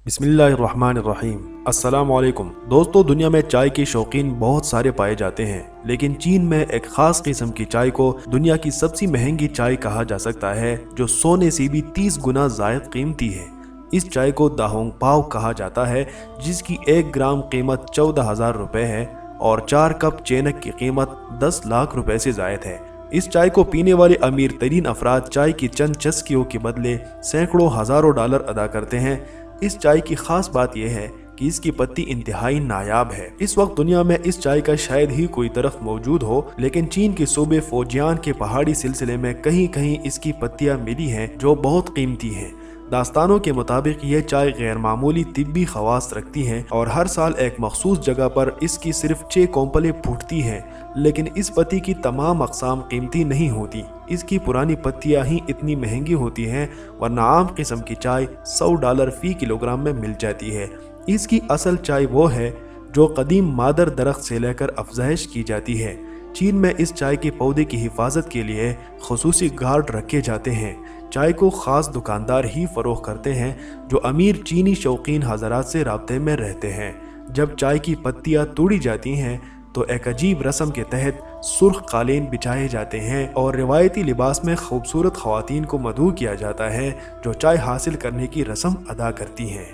बिस्मिल्लाहिर्रहमानिर्रहीम। अस्सलाम वालेकुम दोस्तों, दुनिया में चाय के शौकीन बहुत सारे पाए जाते हैं, लेकिन चीन में एक खास किस्म की चाय को दुनिया की सबसे महंगी चाय कहा जा सकता है, जो सोने से भी 30 गुना ज़ायद कीमती है। इस चाय को दाहोंग पाव कहा जाता है, जिसकी 1 ग्राम कीमत 14,000 रुपए है और 4 कप चेनक की कीमत 10 लाख रुपए से ज़ायद है। इस चाय को पीने वाले अमीर तरीन अफराद चाय की चंद चस्कियों के बदले सैकड़ों हज़ारों डॉलर अदा करते हैं। इस चाय की खास बात यह है कि इसकी पत्ती इंतहाई नायाब है। इस वक्त दुनिया में इस चाय का शायद ही कोई दरख्त मौजूद हो, लेकिन चीन के सूबे फौजियान के पहाड़ी सिलसिले में कहीं कहीं इसकी पत्तियां मिली हैं जो बहुत कीमती हैं। दास्तानों के मुताबिक ये चाय गैर मामूली तिब्बी खवास रखती हैं और हर साल एक मखसूस जगह पर इसकी सिर्फ 6 कोंपलें फूटती हैं, लेकिन इस पत्ती की तमाम अक़साम कीमती नहीं होती। इसकी पुरानी पत्तियां ही इतनी महंगी होती हैं, वरना आम किस्म की चाय $100 फी किलोग्राम में मिल जाती है। इसकी असल चाय वो है जो कदीम मादर दरख्त से लेकर अफजाइश की जाती है। चीन में इस चाय के पौधे की हिफाजत के लिए खुसूसी गार्ड रखे जाते हैं। चाय को ख़ास दुकानदार ही फ़रोख्त करते हैं जो अमीर चीनी शौकीन हज़रात से राब्ते में रहते हैं। जब चाय की पत्तियां तोड़ी जाती हैं तो एक अजीब रस्म के तहत सुर्ख कालीन बिछाए जाते हैं और रिवायती लिबास में खूबसूरत ख़वातीन को मदऊ किया जाता है जो चाय हासिल करने की रस्म अदा करती हैं।